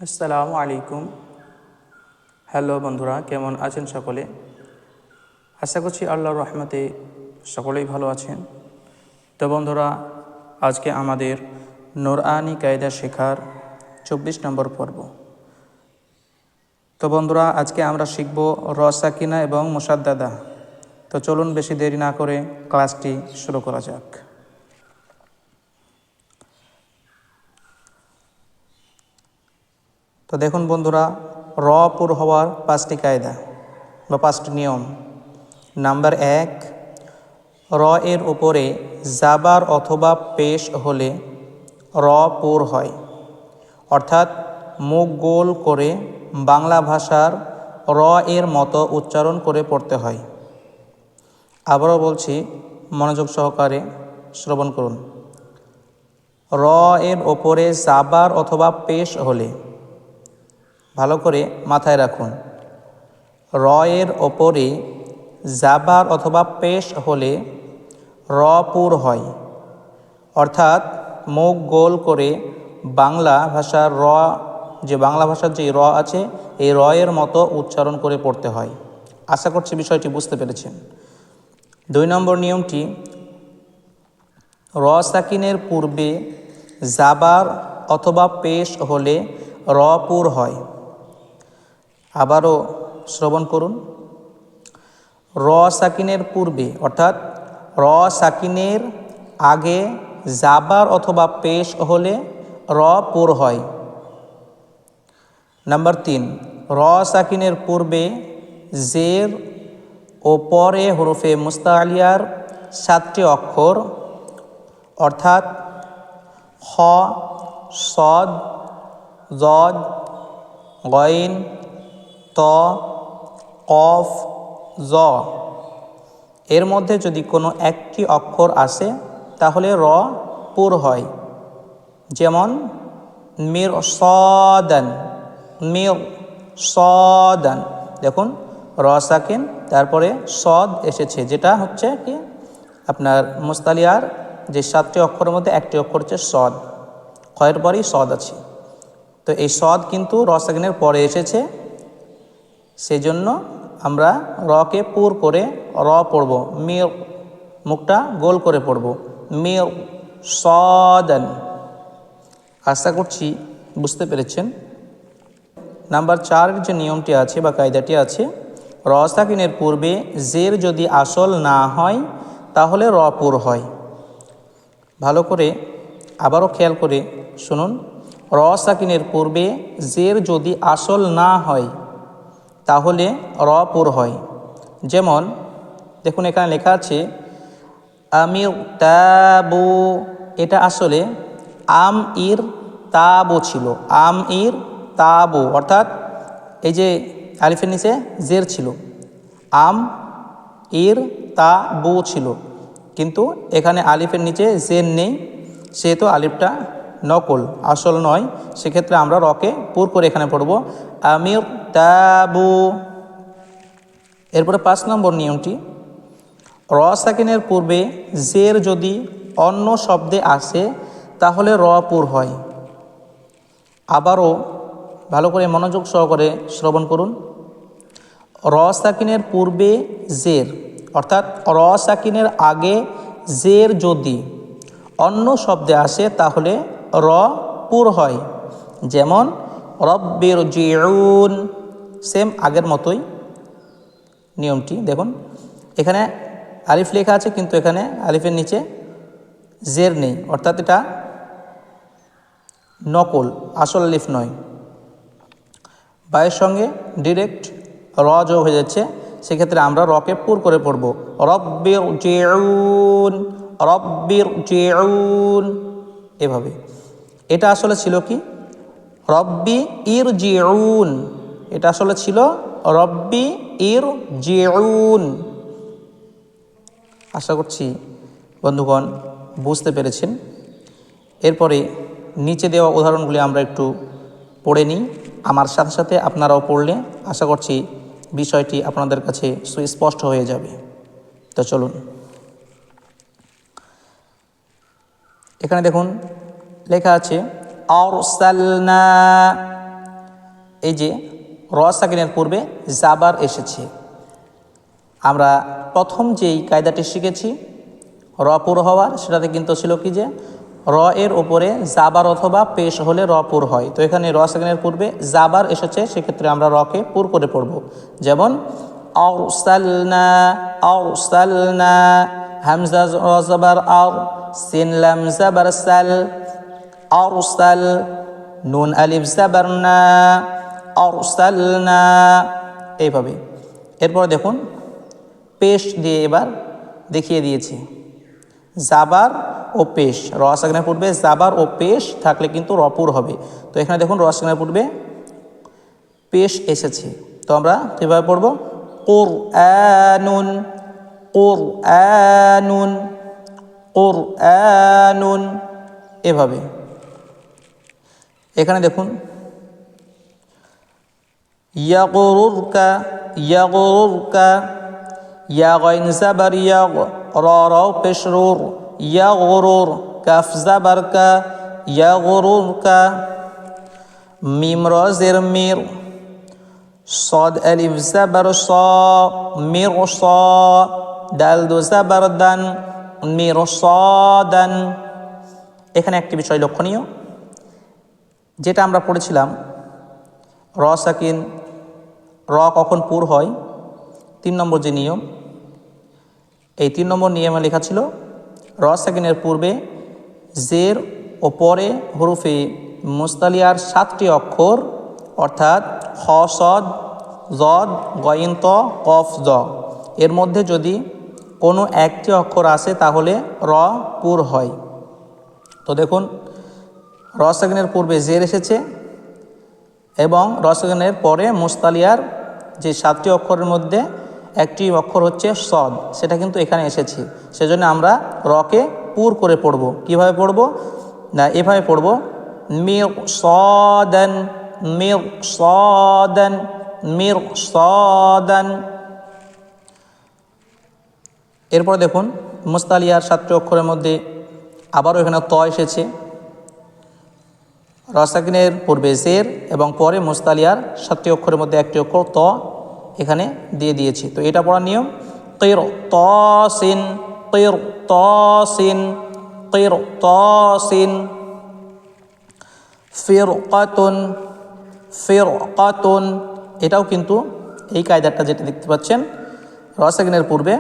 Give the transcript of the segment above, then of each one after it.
আসসালামু আলাইকুম। হ্যালো বন্ধুরা, কেমন আছেন সকলে? আশা করছি আল্লাহর রহমতে সকলেই ভালো আছেন। তো বন্ধুরা, আজকে আমাদের নুরআনি কায়দা শেখার 24 নম্বর পর্ব। তো বন্ধুরা, আজকে আমরা শিখব র সাকিনা এবং মুসাদ্দাদা। তো চলুন বেশি দেরি না করে ক্লাসটি শুরু করা যাক। তো দেখুন বন্ধুরা, র পুর হওয়ার 5টি কায়দা বা 5টি নিয়ম। নাম্বার 1, র এর উপরে জাবার অথবা পেশ হলে র পুর হয়, অর্থাৎ মুখ গোল করে বাংলা ভাষার র এর মতো উচ্চারণ করে পড়তে হয়। আবারও বলছি, মনোযোগ সহকারে শ্রবণ করুন। র এর ওপরে জাবার অথবা পেশ হলে, ভালো করে মাথায় রাখুন, র এর ওপরে জাবার অথবা পেশ হলে র পুর হয়, অর্থাৎ মুখ গোল করে বাংলা ভাষার বাংলা ভাষার যে র আছে এই র এর মতো উচ্চারণ করে পড়তে হয়। আশা করছি বিষয়টি বুঝতে পেরেছেন। 2 নম্বর নিয়মটি, র সাকিনের পূর্বে জাবার অথবা পেশ হলে র পুর হয়। আবারও শ্রবণ করুন। র সাকিনের পূর্বে অর্থাৎ র সাকিনের আগে জাবার অথবা পেশ হলে র পুর হয়। নাম্বার 3, র সাকিনের পূর্বে জের ও পরে হরফে মুস্তাআলিয়ার 7টি অক্ষর অর্থাৎ খ, সদ, জদ, গইন, ত, কফ, জ এর মধ্যে যদি কোনো একটি অক্ষর আসে তাহলে র পুর হয়। যেমন মির সদান, মির সদান। দেখুন, র সাকিন তারপরে সদ এসেছে, যেটা হচ্ছে কি আপনার মুস্তালিয়ার যে 7টি অক্ষরের মধ্যে একটি অক্ষর হচ্ছে সদ, খয়ের পরেই সদ আছে। তো এই সদ কিন্তু র সাকিনের পরে এসেছে, সেজন্য আমরা রকে পুর করে র পড়ব, মির, মুখটা গোল করে পড়ব, মির সদান। আশা করছি বুঝতে পেরেছেন। নাম্বার 4 যে নিয়মটি আছে বা কায়দাটি আছে, র সাকিনের পূর্বে জের যদি আসল না হয় তাহলে র পুর হয়। ভালো করে আবারও খেয়াল করে শুনুন। র সাকিনের পূর্বে জের যদি আসল না হয় তাহলে র পুর হয়। যেমন দেখুন, এখানে লেখা আছে আমির তাবু, এটা আসলে আম ইর তাবু ছিল, আম ইর তাবু, অর্থাৎ এই যে আলিফের নিচে জের ছিল, আম ইর তাবু ছিল, কিন্তু এখানে আলিফের নিচে জের নেই, সেহেতু আলিফটা নকল, আসল নয়। সেক্ষেত্রে আমরা রকে পুর করে এখানে পড়ব আমির তাবু। এরপরে 5 নম্বর নিয়মটি, র সাকিনের পূর্বে জের যদি অন্য শব্দে আসে তাহলে র পুর হয়। আবারও ভালো করে মনোযোগ সহকারে শ্রবণ করুন। র সাকিনের পূর্বে জের অর্থাৎ র সাকিনের আগে জের যদি অন্য শব্দে আসে তাহলে র পুর হয়। যেমন রব্বির জিউন, সেম আগের মতোই নিয়মটি। দেখুন, এখানে আলিফ লেখা আছে কিন্তু এখানে আলিফের নিচে জের নেই, অর্থাৎ এটা নকল, আসল আলিফ নয়। বায়ের সঙ্গে ডিরেক্ট র যোগ হয়ে যাচ্ছে, সেক্ষেত্রে আমরা রকে পুর করে পড়ব রব্বির জিউন, রব্বির জিউন, এভাবে। এটা আসলে ছিল কি রব্বি ইর জিউন, এটা আসলে ছিল রব্বি ইর জিউন। আশা করছি বন্ধুগণ বুঝতে পেরেছেন। এরপরে নিচে দেওয়া উদাহরণগুলি আমরা একটু পড়ে নিই, আমার সাথে সাথে আপনারাও পড়লে আশা করছি বিষয়টি আপনাদের কাছে সুস্পষ্ট হয়ে যাবে। তো চলুন, এখানে দেখুন লেখা আছে আরসালনা, এই যে র সাকিনের পূর্বে জাবার এসেছে, আমরা প্রথম যেই কায়দাটি শিখেছি র পুর হওয়ার, সেটাতে কিন্তু ছিল কি যে র এর ওপরে জাবার অথবা পেশ হলে র পুর হয়। তো এখানে র সাকিনের পূর্বে জাবার এসেছে, সেক্ষেত্রে আমরা রকে পুর করে পড়ব। যেমন আরসালনা, আরসালনা, হামজা র জাবার আর, সিন লাম জাবার সাল, আরসাল, নুন আলিফ জাবার না, আরসালনা, এইভাবে। এরপর দেখুন পেশ দিয়ে এবার দেখিয়ে দিয়েছি জাবার ও পেশ। র সাকিনের পূর্বে জাবার ও পেশ থাকলে কিন্তু রপুর হবে। তো এখানে দেখুন র সাকিনের পূর্বে পেশ এসেছে, তো আমরা কীভাবে পড়ব? কুরআনুন, কুরআনুন, কুরআনুন, এভাবে। এখানে দেখুন ইয়াগুরুরকা, ইয়াগুরুরকা, ইয়া গাইন জাবার ইয়াগ, র রাও পেশ রুর, ইয়াগুরুর, কাফ জাবার কা, ইয়াগুরুরকা, মিম র জের মির, صاد ألف زبر صا، مرصا، দাল দো জাবার দান, মিরসাদান। এখানে একটি বিষয় লক্ষণীয়, যেটা আমরা পড়েছিলাম র সাকিন র কখন পুর হয়, 3 নম্বর যে নিয়ম, এই 3 নম্বর নিয়মে লেখা ছিল র সাকিনের পূর্বে জের ও পরে হরফে মুস্তালিয়ার 7টি অক্ষর, অর্থাৎ খ সদ, জদ, গইন ত, কফ জ, এর মধ্যে যদি কোনো একটি অক্ষর আসে তাহলে র পুর হয়। তো দেখুন র সাকিনের পূর্বে জের এসেছে এবং র সাকিনের পরে মুস্তালিয়ার যে 7টি অক্ষরের মধ্যে একটি অক্ষর হচ্ছে সদ, সেটা কিন্তু এখানে এসেছে। সেজন্য আমরা রকে পুর করে পড়ব। কিভাবে পড়ব? না, এভাবে পড়ব, মিরসাদান, মিরসাদান, মিরসাদান। এরপর দেখুন মুস্তালিয়ার 7টি অক্ষরের মধ্যে আবারও এখানে ত এসেছে। র সাকিনের পূর্বে জের এবং পরে মুস্তালিয়ার 7টি অক্ষরের মধ্যে একটি অক্ষর ত এখানে দিয়ে দিয়েছি। তো এটা পড়ার নিয়ম, কিরতাসিন, কিরতাসিন, কিরতাসিন, ফিরকাতুন, ফিরকাতুন। এটাও কিন্তু এই কায়দাটা যেটা দেখতে পাচ্ছেন, র সাকিনের পূর্বে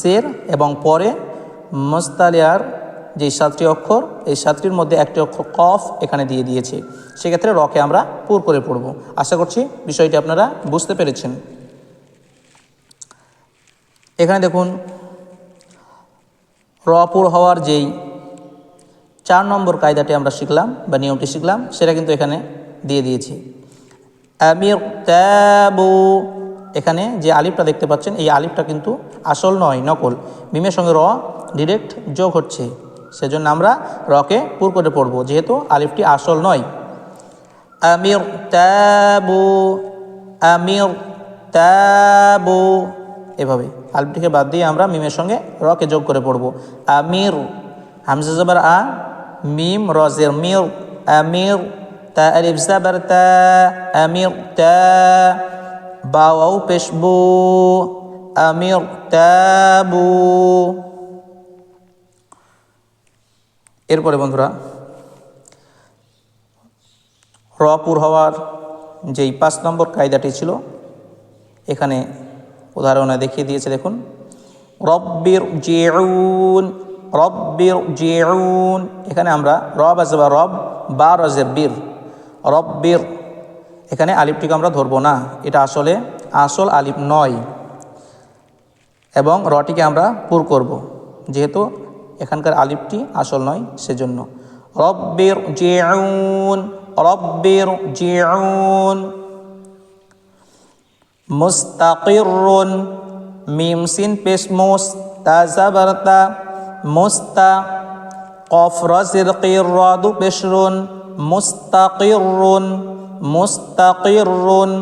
জের এবং পরে মুস্তালিয়ার যে 7টি অক্ষর, এই 7টির মধ্যে একটি অক্ষর কফ এখানে দিয়ে দিয়েছে। সেক্ষেত্রে রকে আমরা পুর করে পড়ব। আশা করছি বিষয়টি আপনারা বুঝতে পেরেছেন। এখানে দেখুন র পুর হওয়ার যেই 4 নম্বর কায়দাটি আমরা শিখলাম বা নিয়মটি শিখলাম, সেটা কিন্তু এখানে দিয়ে দিয়েছি। আমির তাবু, এখানে যে আলিফটা দেখতে পাচ্ছেন এই আলিফটা কিন্তু আসল নয়, নকল। মিমের সঙ্গে র ডিরেক্ট যোগ হচ্ছে, সেজন্য আমরা রকে পুর করে পড়ব, যেহেতু আলিফটি আসল নয়। আমির তাবু, আমির তাবু, এভাবে আলিফটিকে বাদ দিয়ে আমরা মিমের সঙ্গে রকে যোগ করে পড়ব। আমির, হামজা জাবার আ, মিম রজের মির, আমির, তা আলিফ জাবার তা, আমির তা, বা ওয়াও পেশ বু, আমির তাবু। এরপরে বন্ধুরা র পুর হওয়ার যেই 5 নম্বর কায়দাটি ছিল এখানে উদাহরণে দেখিয়ে দিয়েছে। দেখুন রব্বির জিউন, রব্বির জিউন, এখানে আমরা রব আসবা রব, বা রজের বীর, রব্বির, এখানে আলিফটিকে আমরা ধরবো না, এটা আসলে আসল আলিফ নয় এবং রটিকে আমরা পুর করব, যেহেতু এখানকার আলিফটি আসল নয় সেজন্য। রব্বির জিউন, রব্বির জিউন, মুস্তাকিরুন, মিম সিন পেশ মুস, তা জাবার তা, মুস্তা, কফ রাজির কির রা দু পেশ রুন, মুস্তাকিরুন, মুস্তাকিরুন,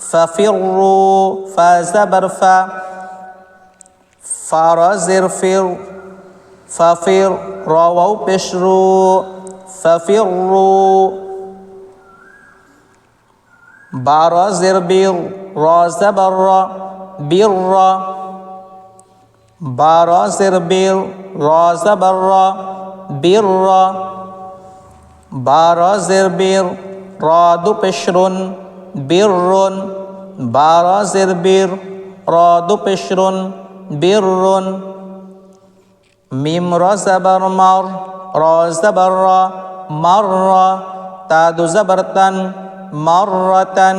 ফাফিরু, ফা জাবার ফা, ফা রাজির ফির, ফাফির, রা ওয়াও পেশ রু, ফাফিরু। বা র জের বীর, র জবর র, বীর র। বা র জের বীর, র জবর র, বীর র। বা র জের বীর, র দু পেশরুন, বীররুন। বা র জের বীর, র দু পেশরুন, বীররুন। মিম র জবর মর, র জবর র, মর র। তা দু জবর তান, মররাতান,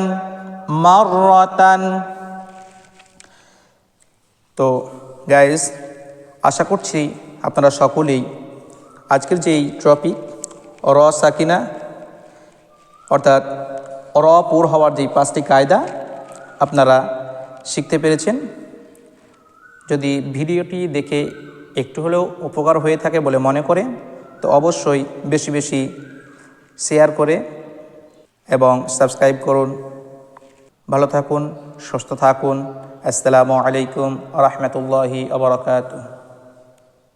মররাতান। তো গাইজ, আশা করছি আপনারা সকলেই আজকের যেই টপিক র সাকিনা অর্থাৎ র পুর হওয়ার যেই 5টি কায়দা আপনারা শিখতে পেরেছেন। যদি ভিডিওটি দেখে একটু হলেও উপকার হয়ে থাকে বলে মনে করেন তো অবশ্যই বেশি বেশি শেয়ার করে এবং সাবস্ক্রাইব করুন। ভালো থাকুন, সুস্থ থাকুন। আসসালামু আলাইকুম ওয়া রাহমাতুল্লাহি ওয়া বারাকাতুহু।